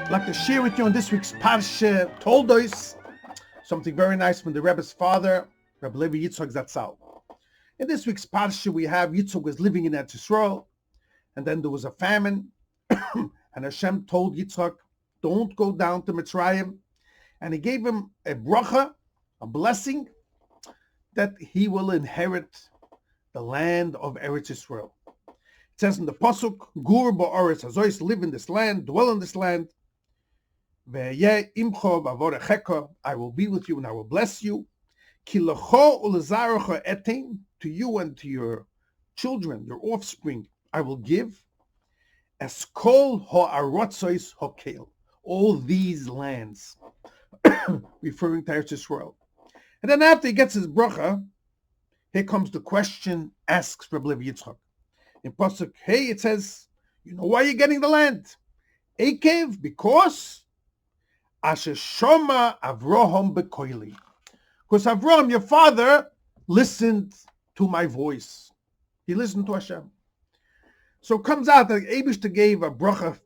I'd like to share with you on this week's Parshas Toldos something very nice from the Rebbe's father, Rabbi Levi Yitzchok Zatzal. In this week's Parsha, we have Yitzchok was living in Eretz Yisrael, and then there was a famine, and Hashem told Yitzchok, don't go down to Mitzrayim, and he gave him a bracha, a blessing, that he will inherit the land of Eretz Yisrael. It says in the Pasuk, Gur ba'aretz hazois, live in this land, dwell in this land. I will be with you and I will bless you. To you and to your children, your offspring, I will give all these lands, referring to Eretz Yisrael. And then after he gets his bracha, here comes the question, asks Rabbi Levi Yitzchok. In Pasuk, hey, it says, you know why you're getting the land? Ekev, because Asher Shoma Avraham Bekoili. Because Avraham, your father, listened to my voice. He listened to Hashem. So it comes out that Eibishter gave a bracha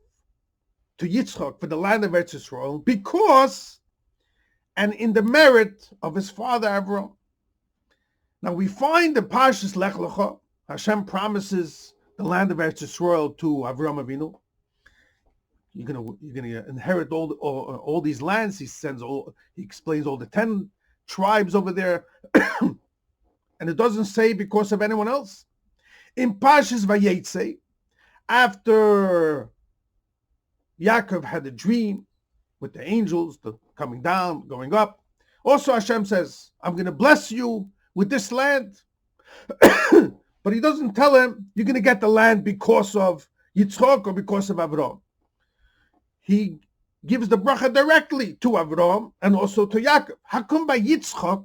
to Yitzchok for the land of Eretz Yisrael because, and in the merit of his father Avraham. Now we find in Parshas Lech Lecha, Hashem promises the land of Eretz Yisrael to Avraham Avinu. You're gonna inherit all these lands. He explains all the 10 tribes over there, and it doesn't say because of anyone else. In Parshas Vayetze, after Yaakov had a dream with the angels coming down, going up, also Hashem says, I'm going to bless you with this land. But he doesn't tell him you're going to get the land because of Yitzchok or because of Avraham. He gives the bracha directly to Avraham and also to Yaakov. How come by Yitzchok,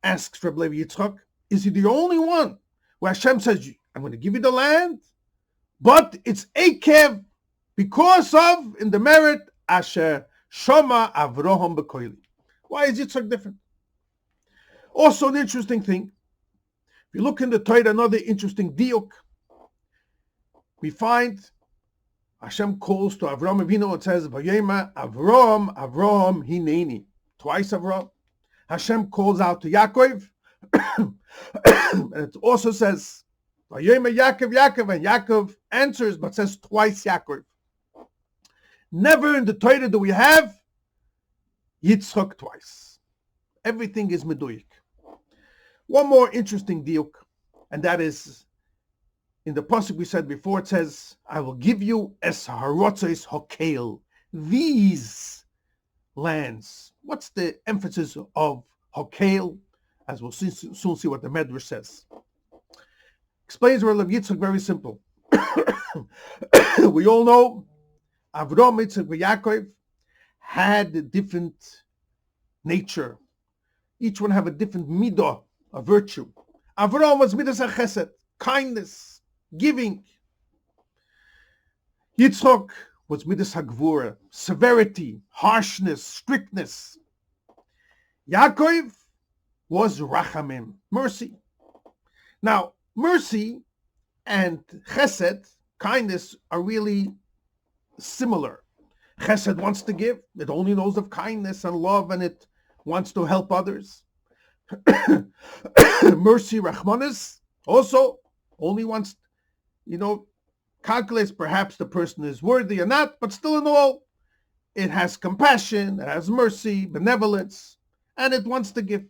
asks Rabbi Levi Yitzchok, is he the only one where Hashem says, I'm going to give you the land, but it's Ekev because of, in the merit, Asher Shoma Avraham Bekoili. Why is Yitzchok different? Also an interesting thing, if you look in the Torah, another interesting diuk, we find Hashem calls to Avraham Avinu, it says, Vayema Avraham, Avraham Hineni. Twice Avraham. Hashem calls out to Yaakov, and it also says, Vayema Yaakov, Yaakov, and Yaakov answers, but says twice Yaakov. Never in the Torah do we have Yitzchok twice. Everything is meduyik. One more interesting diuk, and that is, in the pasuk we said before, it says, I will give you es harotzos hokel, these lands. What's the emphasis of hokel? As we'll soon see what the Medrash says. Explains Rabbi Yitzchok very simple. We all know Avraham, Yitzchok, and Yaakov had a different nature. Each one have a different midah, a virtue. Avraham was midas chesed, kindness, giving. Yitzchok was midas hagvura, severity, harshness, strictness. Yaakov was rachamim, mercy. Now, mercy and chesed, kindness, are really similar. Chesed wants to give. It only knows of kindness and love, and it wants to help others. Mercy, rachmanis, also only wants, calculates perhaps the person is worthy or not, but still in all, it has compassion, it has mercy, benevolence, and it wants to give.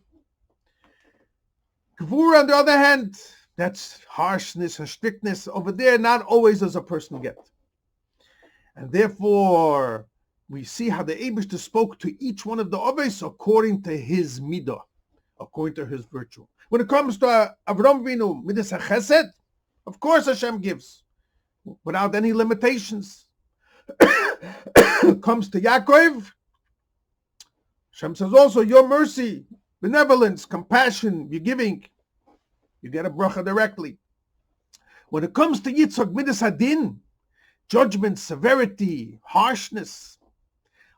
Gvura, on the other hand, that's harshness and strictness. Over there, not always does a person get. And therefore, we see how the Eibishter spoke to each one of the Oves according to his midah, according to his virtue. When it comes to Avraham Avinu, midas chesed, of course Hashem gives, without any limitations. Comes to Yaakov, Hashem says also, your mercy, benevolence, compassion, you're giving, you get a bracha directly. When it comes to Yitzchok, midas hadin, judgment, severity, harshness,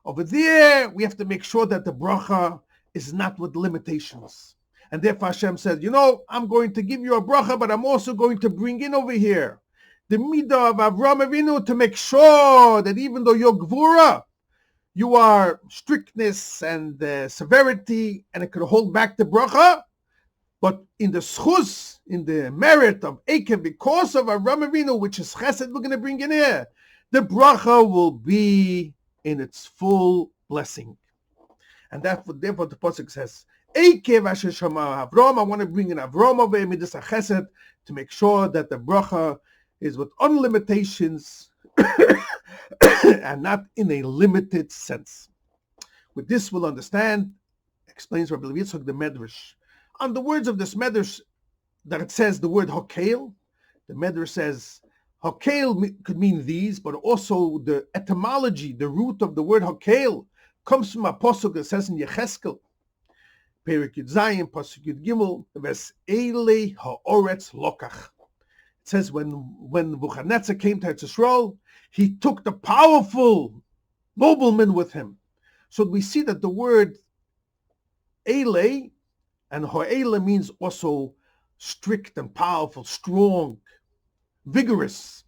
over there we have to make sure that the bracha is not with limitations. And therefore Hashem says, I'm going to give you a bracha, but I'm also going to bring in over here the midah of Avram Avinu to make sure that even though you're gvura, you are strictness and severity, and it could hold back the bracha. But in the schus, in the merit of Ekev, because of Avram Avinu, which is chesed, we're going to bring in here, the bracha will be in its full blessing. And therefore the pasuk says, Ekev asher shama Avram, I want to bring in Avram over midas chesed to make sure that the bracha is with unlimitations and not in a limited sense. With this, we'll understand, explains Rabbi Yitzchok the Medrash. On the words of this Medrash, that it says the word Hokel, the Medrash says Hokel could mean these, but also the etymology, the root of the word Hokel, comes from a pasuk that says in Yecheskel, Perek Yud Zayin, pasuk Yud Gimel, Ves Eilei Ha'oretz Lokach. It says when Nebuchadnezzar came to Eretz Yisrael, he took the powerful noblemen with him. So we see that the word Eilei and Ha'eila means also strict and powerful, strong, vigorous.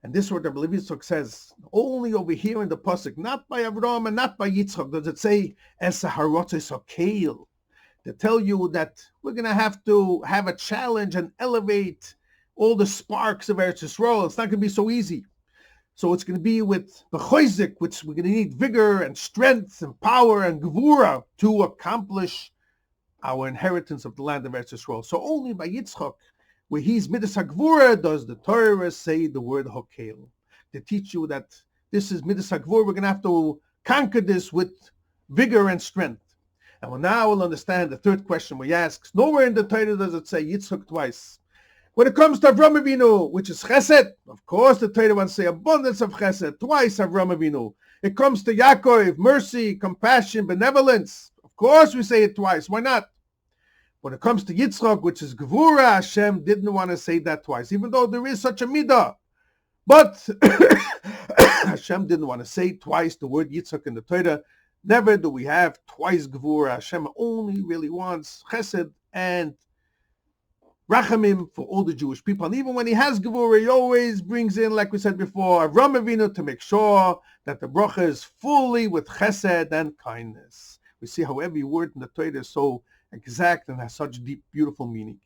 And this word Rabbi Yitzchok says, only over here in the pasuk, not by Avraham and not by Yitzchok, does it say, Es harotzes hakeil, to tell you that we're going to have a challenge and elevate all the sparks of Eretz Yisrael. It's not going to be so easy. So it's going to be with the choizik, which we're going to need vigor and strength and power and gevura to accomplish our inheritance of the land of Eretz Yisrael. So only by Yitzchok, where he's midas hagvura, does the Torah say the word hokel, to teach you that this is midas hagvura. We're going to have to conquer this with vigor and strength. And now we'll understand the third question we ask. Nowhere in the Torah does it say Yitzchok twice. When it comes to Avram Avinu, which is chesed, of course the Torah wants to say abundance of chesed, twice Avram Avinu. It comes to Yaakov, mercy, compassion, benevolence. Of course we say it twice. Why not? When it comes to Yitzchok, which is Gevura, Hashem didn't want to say that twice, even though there is such a midah. But Hashem didn't want to say twice the word Yitzchok in the Torah. Never do we have twice Gevura. Hashem only really wants chesed and rachamim for all the Jewish people. And even when he has Gevura, he always brings in, like we said before, Avram Avinu to make sure that the bracha is fully with chesed and kindness. We see how every word in the Torah is so exact and has such deep, beautiful meaning.